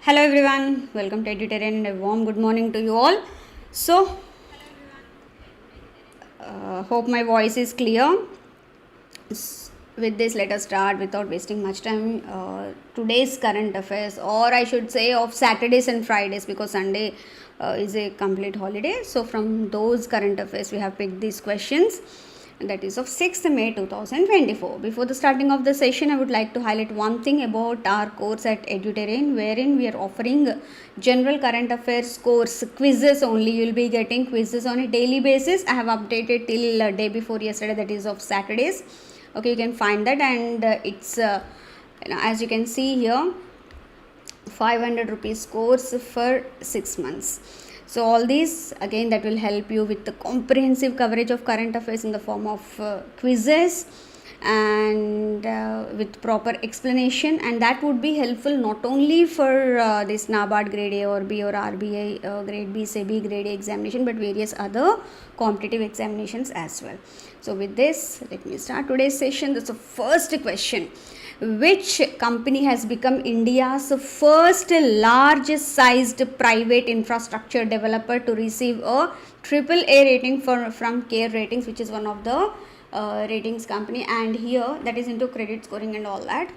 Hello everyone, welcome to EduTerrain and a warm good morning to you all. So, hope my voice is clear. With this, let us start without wasting much time. Today's current affairs, or I should say of Saturdays and Fridays, because Sunday is a complete holiday. So, from those current affairs, we have picked these questions. That is of 6th May 2024. Before the starting of the session, I would like to highlight one thing about our course at EduTerrain, wherein we are offering general current affairs course quizzes only. You will be getting quizzes on a daily basis. I have updated till day before yesterday, that is of Saturdays. Okay, you can find that, and it's as you can see here, 500 rupees course for 6 months. So all these again, that will help you with the comprehensive coverage of current affairs in the form of quizzes and with proper explanation, and that would be helpful not only for this NABARD grade A or B or RBI grade B, SEBI grade A examination, but various other competitive examinations as well. So with this, let me start today's session. That's the first question. Which company has become India's first large-sized private infrastructure developer to receive a AAA rating from CARE Ratings, which is one of the ratings company, and here that is into credit scoring and all that.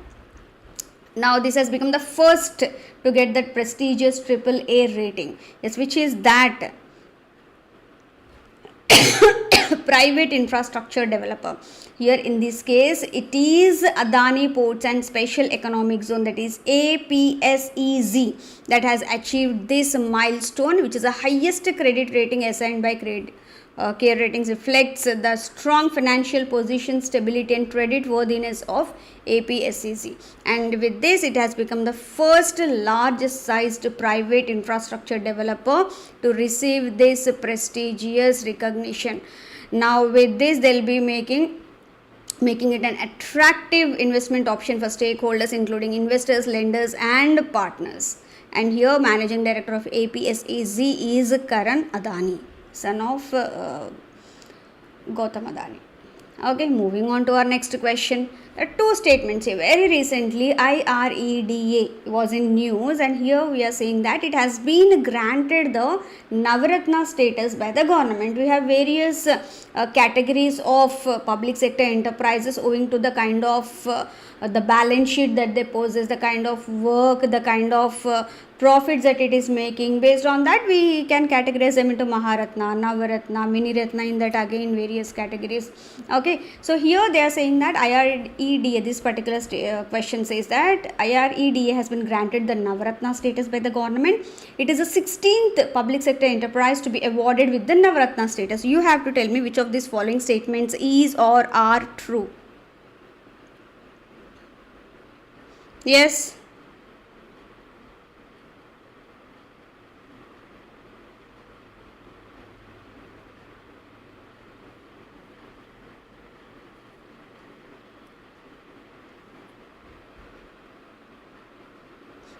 Now this has become the first to get that prestigious AAA rating. Yes, which is that private infrastructure developer. Here in this case, it is Adani Ports and Special Economic Zone, that is APSEZ, that has achieved this milestone, which is the highest credit rating assigned by CARE Ratings. Reflects the strong financial position, stability and credit worthiness of APSEZ, and with this it has become the first largest sized private infrastructure developer to receive this prestigious recognition. Now with this, they will be making it an attractive investment option for stakeholders, including investors, lenders and partners. And here managing director of APSEZ is Karan Adani, son of Gautam Adani. Okay, moving on to our next question. There are two statements here. Very recently, IREDA was in news, and here we are saying that it has been granted the Navaratna status by the government. We have various categories of public sector enterprises owing to the kind of the balance sheet that they possess, the kind of work, the kind of profits that it is making. Based on that, we can categorize them into Maharatna, Navaratna, Mini Ratna, in that again various categories. Okay, so here they are saying that IREDA, this particular question says that IREDA has been granted the Navaratna status by the government. It is the 16th public sector enterprise to be awarded with the Navaratna status. You have to tell me which of these following statements is or are true. Yes.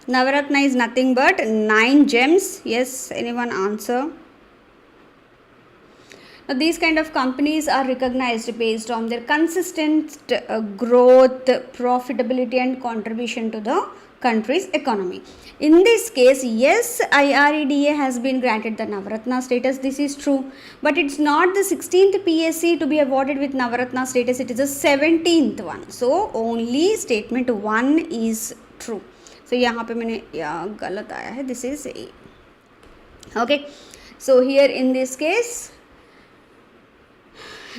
Navaratna is nothing but 9 gems. Yes, anyone answer? Now, these kind of companies are recognized based on their consistent growth, profitability and contribution to the country's economy. In this case, yes, IREDA has been granted the Navaratna status. This is true, but it's not the 16th PSC to be awarded with Navaratna status. It is the 17th one. So, only statement 1 is true. So, यहाँ पे मैंने गलत आया है. This is A. Okay. So, here in this case,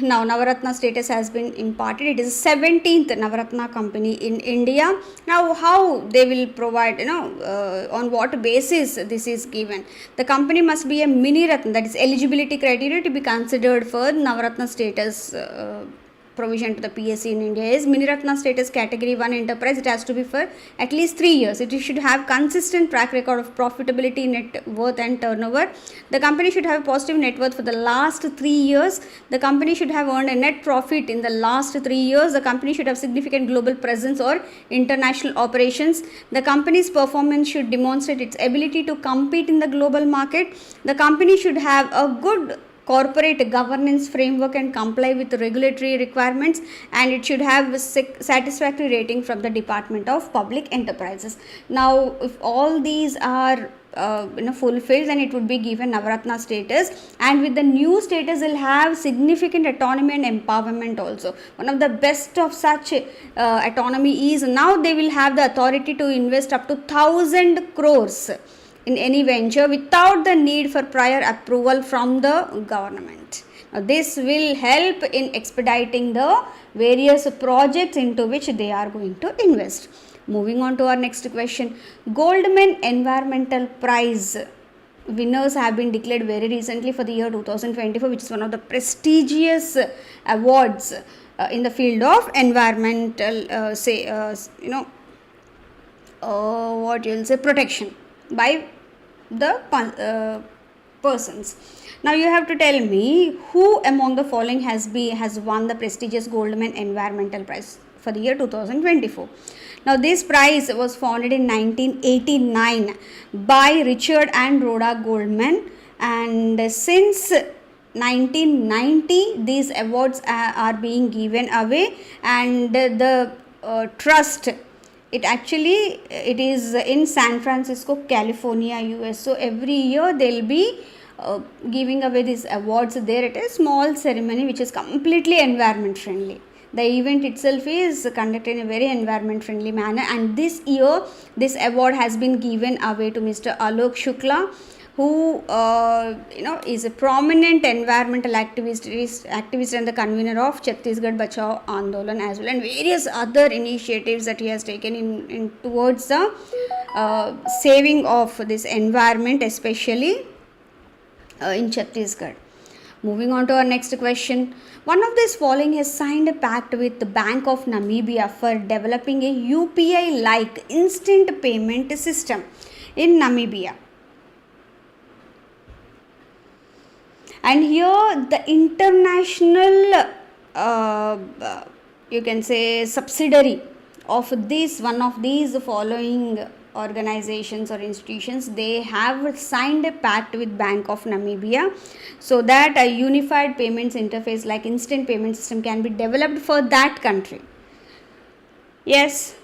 now Navaratna status has been imparted. It is 17th Navaratna company in India. Now how they will provide, on what basis this is given? The company must be a Mini Ratna, that is eligibility criteria to be considered for Navaratna status provision to the PSC in India is Mini Ratna status category 1 enterprise. It has to be for at least 3 years. It should have consistent track record of profitability, net worth and turnover. The company should have a positive net worth for the last 3 years. The company should have earned a net profit in the last 3 years. The company should have significant global presence or international operations. The company's performance should demonstrate its ability to compete in the global market. The company should have a good corporate governance framework and comply with regulatory requirements, and it should have a satisfactory rating from the Department of Public Enterprises. Now if all these are fulfilled, then it would be given Navaratna status, and with the new status will have significant autonomy and empowerment also. One of the best of such autonomy is now they will have the authority to invest up to 1,000 crores in any venture without the need for prior approval from the government. Now, this will help in expediting the various projects into which they are going to invest. Moving on to our next question. Goldman Environmental Prize winners have been declared very recently for the year 2024, which is one of the prestigious awards in the field of environmental protection by the persons. Now you have to tell me who among the following has won the prestigious Goldman Environmental Prize for the year 2024. Now this prize was founded in 1989 by Richard and Rhoda Goldman, and since 1990 these awards are being given away, and the trust, it is in San Francisco, California, US. So every year they'll be giving away these awards there at a small ceremony which is completely environment friendly. The event itself is conducted in a very environment friendly manner, and this year this award has been given away to Mr. Alok Shukla, who is a prominent environmental activist and the convener of Chhattisgarh Bachao Andolan as well, and various other initiatives that he has taken in towards the saving of this environment, especially in Chhattisgarh. Moving on to our next question. One of these following has signed a pact with the Bank of Namibia for developing a UPI-like instant payment system in Namibia. And here the international subsidiary of one of these following organizations or institutions, they have signed a pact with Bank of Namibia so that a unified payments interface like instant payment system can be developed for that country. Yes,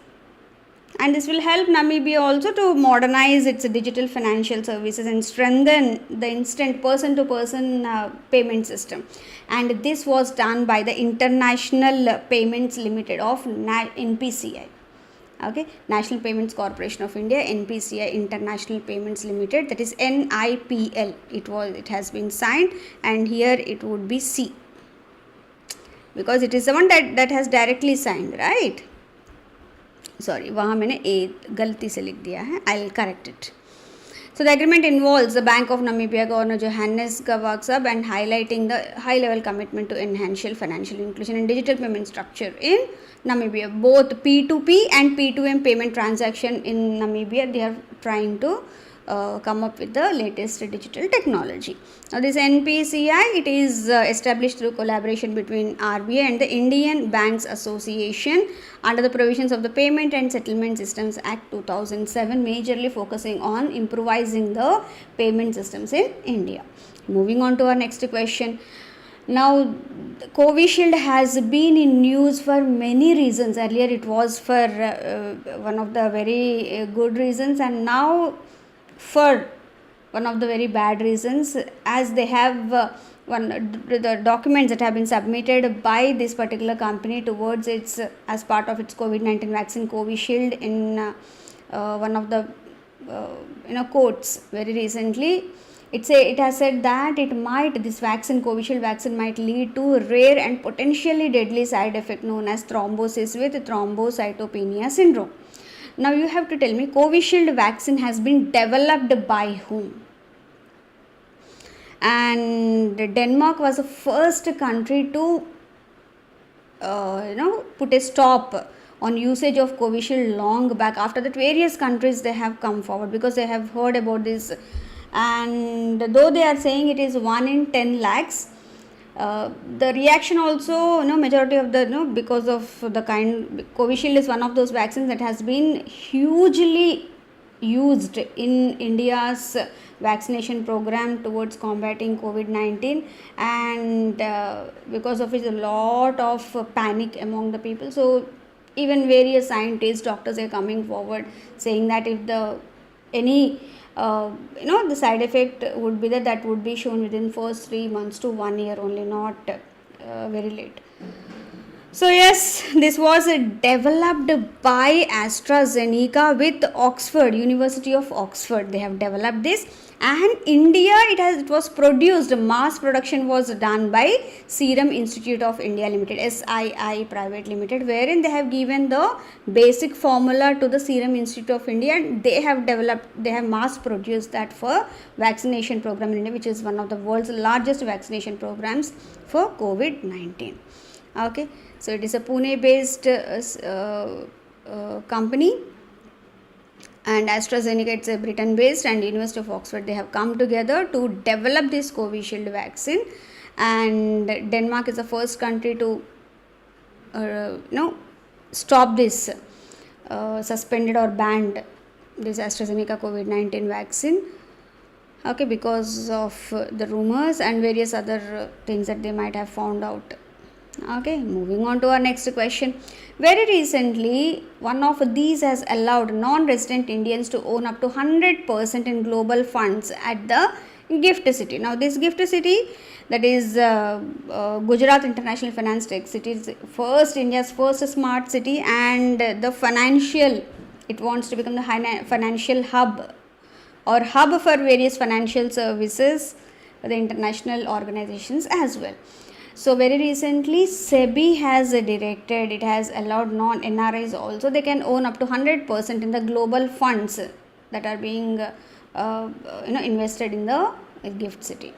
and this will help Namibia also to modernize its digital financial services and strengthen the instant person-to-person payment system. And this was done by the International Payments Limited of NPCI. Okay, National Payments Corporation of India, NPCI, International Payments Limited, that is NIPL. It has been signed, and here it would be C, because it is the one that has directly signed, right? Sorry, वहाँ मैंने A गलती से लिख दिया है. I'll correct it. So the agreement involves the Bank of Namibia Governor Johannes Gavaksab and highlighting the high-level commitment to enhance financial inclusion and digital payment structure in Namibia. Both P2P and P2M payment transaction in Namibia, they are trying to come up with the latest digital technology. Now this NPCI, it is established through collaboration between RBI and the Indian Banks Association under the provisions of the Payment and Settlement Systems Act 2007, majorly focusing on improvising the payment systems in India. Moving on to our next question. Now Covishield has been in news for many reasons. Earlier it was for one of the very good reasons, and now for one of the very bad reasons, as they have the documents that have been submitted by this particular company towards its as part of its COVID-19 vaccine Covishield in one of the courts very recently. It has said that this vaccine, Covishield vaccine, might lead to rare and potentially deadly side effect known as thrombosis with thrombocytopenia syndrome. Now you have to tell me, Covishield vaccine has been developed by whom? And Denmark was the first country to put a stop on usage of Covishield long back. After that, various countries, they have come forward because they have heard about this, and though they are saying it is 1 in 10 lakhs, the reaction also, majority of the, because of the Covishield is one of those vaccines that has been hugely used in India's vaccination program towards combating COVID-19, and because of it a lot of panic among the people. So even various scientists, doctors are coming forward saying that if the any the side effect would be that would be shown within first 3 months to 1 year only, not very late. So yes, this was developed by AstraZeneca with Oxford, University of Oxford. They have developed this, and India it was produced. Mass production was done by Serum Institute of India Limited, SII Private Limited, wherein they have given the basic formula to the Serum Institute of India, and they have mass produced that for vaccination program in India, which is one of the world's largest vaccination programs for COVID-19. Okay, so it is a Pune based company, and AstraZeneca, it's a Britain based, and University of Oxford, they have come together to develop this Covishield vaccine, and Denmark is the first country to stop this suspended or banned this AstraZeneca COVID-19 vaccine, okay, because of the rumors and various other things that they might have found out. Okay, moving on to our next question. Very recently, one of these has allowed non-resident Indians to own up to 100% in global funds at the GIFT City. Now, this GIFT City, that is Gujarat International Finance Tech City, is India's first smart city, and it wants to become the financial hub or hub for various financial services for the international organizations as well. So very recently, SEBI has directed, it has allowed non-NRIs also, they can own up to 100% in the global funds that are being invested in the GIFT City.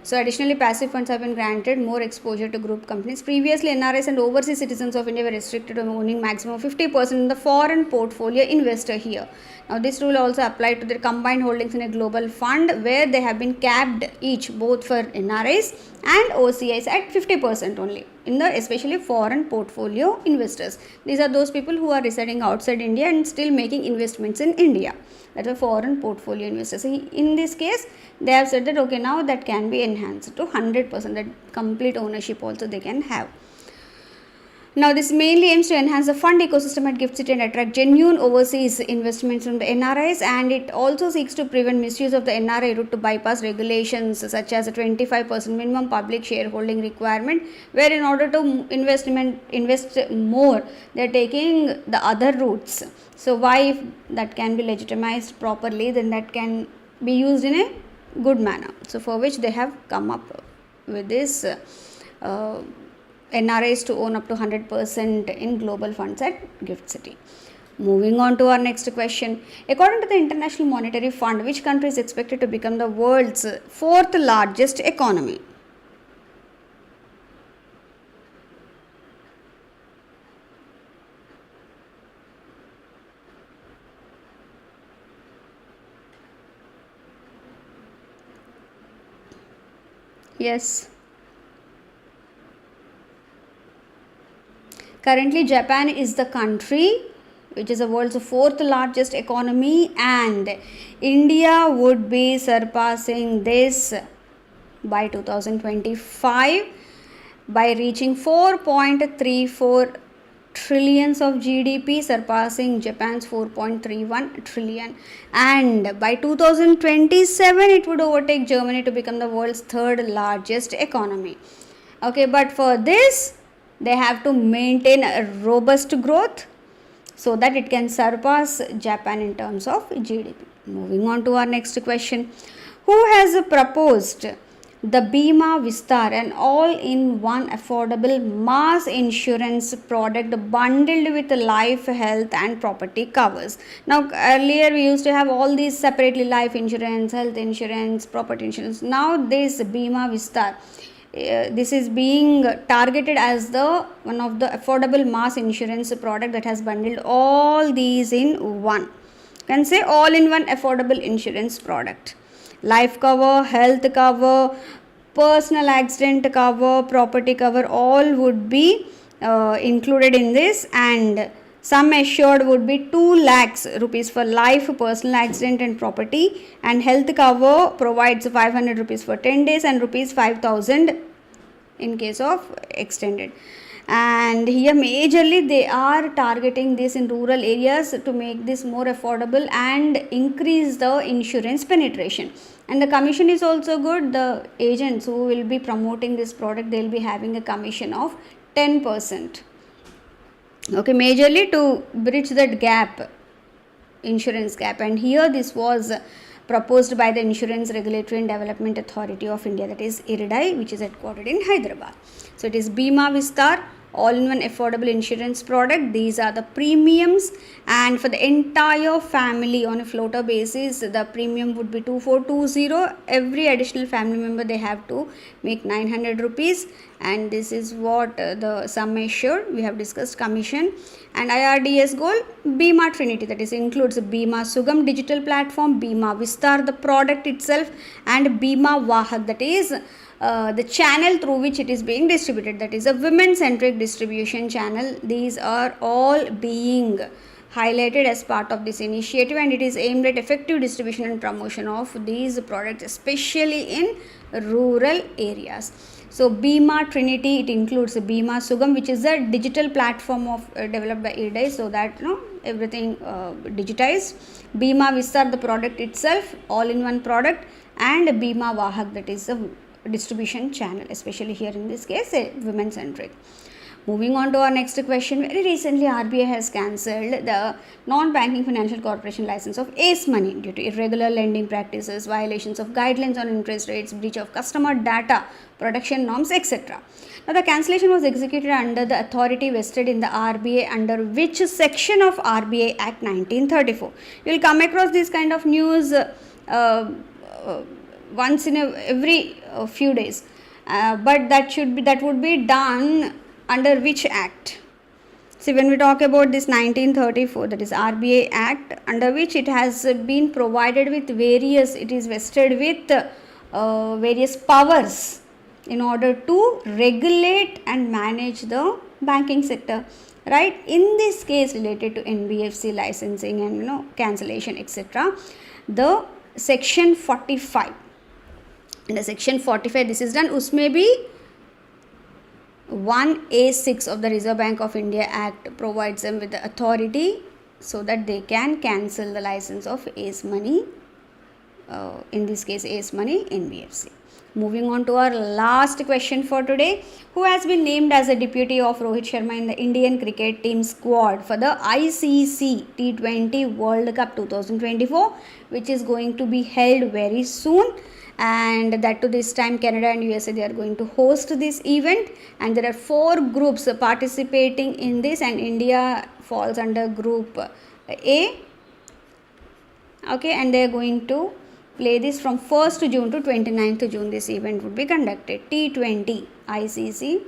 So additionally, passive funds have been granted more exposure to group companies. Previously, NRIs and overseas citizens of India were restricted to owning maximum of 50% in the foreign portfolio investor here. Now, this rule also applied to their combined holdings in a global fund, where they have been capped each, both for NRIs and OCIs, at 50% only in the especially foreign portfolio investors. These are those people who are residing outside India and still making investments in India. That's a foreign portfolio investors. In this case, they have said that okay, now that can be enhanced to 100%, that complete ownership also they can have. Now, this mainly aims to enhance the fund ecosystem at GIFT City and attract genuine overseas investments from the NRIs, and it also seeks to prevent misuse of the NRI route to bypass regulations such as a 25% minimum public shareholding requirement, where in order to invest more, they are taking the other routes. So, why, if that can be legitimized properly, then that can be used in a good manner. So, for which they have come up with this NRIs to own up to 100% in global funds at GIFT City. Moving on to our next question. According to the International Monetary Fund, which country is expected to become the world's fourth largest economy? Yes. Currently, Japan is the country which is the world's fourth largest economy, and India would be surpassing this by 2025 by reaching 4.34 trillions of GDP, surpassing Japan's 4.31 trillion, and by 2027 it would overtake Germany to become the world's third largest economy. Okay, but for this they have to maintain a robust growth so that it can surpass Japan in terms of GDP. Moving on to our next question. Who has proposed the Bima Vistar, an all-in-one affordable mass insurance product bundled with life, health and property covers? Now, earlier we used to have all these separately: life insurance, health insurance, property insurance. Now this Bima Vistar, this is being targeted as the one of the affordable mass insurance product that has bundled all these in one. You can say all-in-one affordable insurance product. Life cover, health cover, personal accident cover, property cover, all would be included in this, and Sum assured would be 2 lakhs rupees for life, personal accident and property, and health cover provides 500 rupees for 10 days and rupees 5000 in case of extended. And here majorly they are targeting this in rural areas to make this more affordable and increase the insurance penetration. And the commission is also good. The agents who will be promoting this product, they will be having a commission of 10%. Okay, majorly to bridge that gap, insurance gap. And here this was proposed by the Insurance Regulatory and Development Authority of India, that is IRDAI, which is headquartered in Hyderabad. So it is Bima Vistar, all-in-one affordable insurance product. These are the premiums, and for the entire family on a floater basis, the premium would be 2420. Every additional family member, they have to make 900 rupees, and this is what the sum assured. We have discussed commission. And IRDS goal, Bima Trinity, that is includes Bima Sugam digital platform, Bima Vistar the product itself, and Bima Vahak, that is the channel through which it is being distributed, that is a women-centric distribution channel. These are all being highlighted as part of this initiative, and it is aimed at effective distribution and promotion of these products, especially in rural areas. So Bima Trinity, it includes Bima Sugam, which is a digital platform of developed by IRDAI, so that everything digitized. Bima Vistar the product itself, all-in-one product, and Bima Vahak, that is a distribution channel, especially here in this case women centric. Moving on to our next question. Very recently RBI has cancelled the non-banking financial corporation license of Ace Money due to irregular lending practices, violations of guidelines on interest rates, breach of customer data protection norms, etc. Now the cancellation was executed under the authority vested in the RBI under which section of RBI Act 1934. You will come across this kind of news once in every few days, but that would be done under which act? See, when we talk about this 1934, that is RBI Act, under which it has been provided with various, it is vested with various powers in order to regulate and manage the banking sector, right? In this case related to NBFC licensing and cancellation, etc., the section 45. Under section 45 this is done. Usme bhi 1A6 of the Reserve Bank of India Act provides them with the authority so that they can cancel the license of Ace Money, in this case Ace Money NBFC. Moving on to our last question for today. Who has been named as a deputy of Rohit Sharma in the Indian cricket team squad for the ICC T20 World Cup 2024, which is going to be held very soon? And that to this time Canada and USA, they are going to host this event, and there are 4 groups participating in this, and India falls under group A. Okay, and they are going to play this from 1st June to 29th June. This event would be conducted. T20 ICC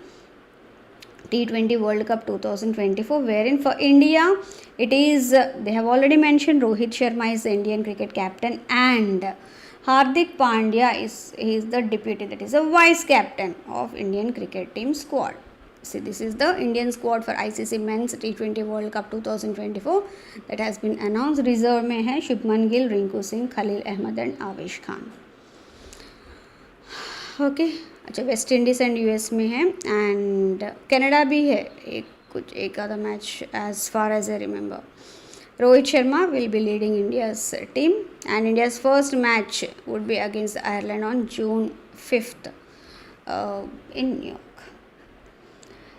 T20 World Cup 2024, wherein for India it is, they have already mentioned, Rohit Sharma is the Indian cricket captain, and Hardik Pandya is the deputy, that is a vice captain of Indian cricket team squad. See, this is the Indian squad for ICC Men's T20 World Cup 2024 that has been announced. Reserve में है Shubman Gill, Rinku Singh, Khaleel Ahmed and Avesh Khan. Okay, अच्छा West Indies and US में है, and Canada भी है एक आधा match as far as I remember. Rohit Sharma will be leading India's team, and India's first match would be against Ireland on June 5th in New York.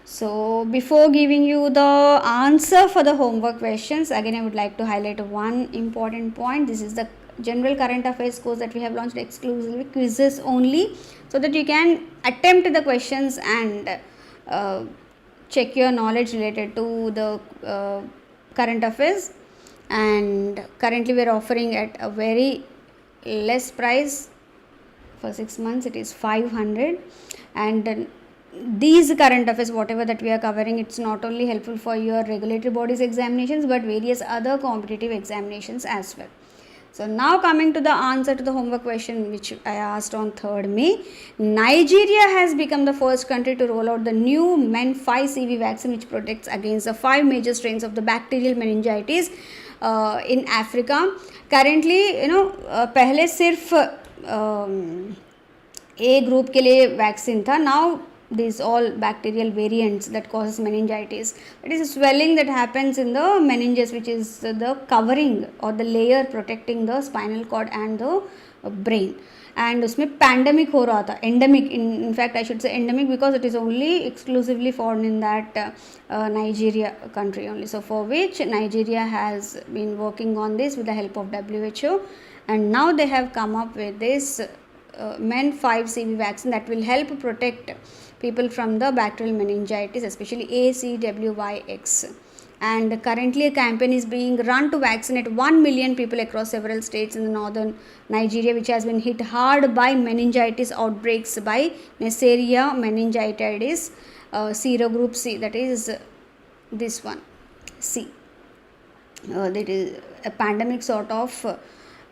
So before giving you the answer for the homework questions, again I would like to highlight one important point. This is the general current affairs course that we have launched exclusively, quizzes only, so that you can attempt the questions and check your knowledge related to the current affairs. And currently we are offering at a very less price. For 6 months it is 500, and these current affairs, whatever that we are covering, it's not only helpful for your regulatory bodies examinations but various other competitive examinations as well. So now coming to the answer to the homework question which I asked on 3rd May, Nigeria has become the first country to roll out the new Men 5CV vaccine which protects against the 5 major strains of the bacterial meningitis in Africa. Currently, पहले सिर्फ A group के लिए vaccine था. Now these all bacterial variants that causes meningitis, that is swelling that happens in the meninges, which is the covering or the layer protecting the spinal cord and the brain. And उसमें pandemic हो रहा था, endemic, in fact I should say endemic because it is only exclusively found in that Nigeria country only. So for which Nigeria has been working on this with the help of WHO, and now they have come up with this Men 5CV vaccine that will help protect people from the bacterial meningitis, especially ACWYX. And currently a campaign is being run to vaccinate 1 million people across several states in the northern Nigeria, which has been hit hard by meningitis outbreaks by Neisseria meningitidis serogroup C, that is this one C. That is a pandemic sort of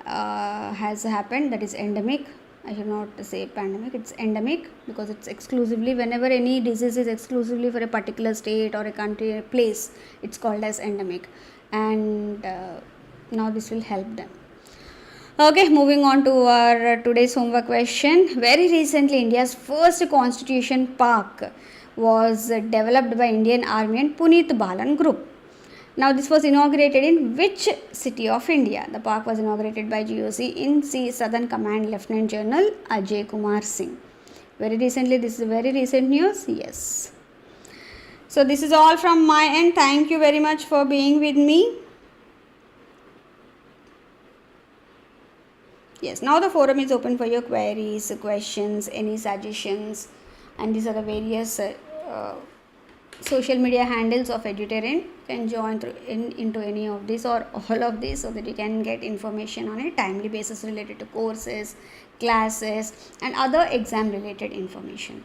has happened, that is endemic. I should not say pandemic, it's endemic because it's exclusively, whenever any disease is exclusively for a particular state or a country, a place, it's called as endemic. And now this will help them. Okay, moving on to our today's homework question. Very recently, India's first constitution park was developed by Indian Army and Puneet Balan Group. Now this was inaugurated in which city of India? The park was inaugurated by GOC in Southern Command Lieutenant General Ajay Kumar Singh. Very recently, this is very recent news. Yes. So this is all from my end. Thank you very much for being with me. Yes, now the forum is open for your queries, questions, any suggestions, and these are the various social media handles of EduTerrain. You can join into any of these or all of these so that you can get information on a timely basis related to courses, classes, and other exam related information.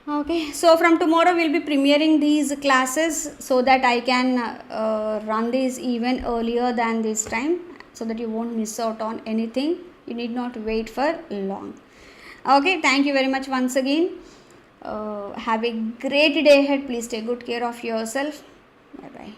Okay, so from tomorrow we'll be premiering these classes so that I can run these even earlier than this time, so that you won't miss out on anything. You need not wait for long. Okay, thank you very much once again. Have a great day ahead. Please take good care of yourself. Bye bye.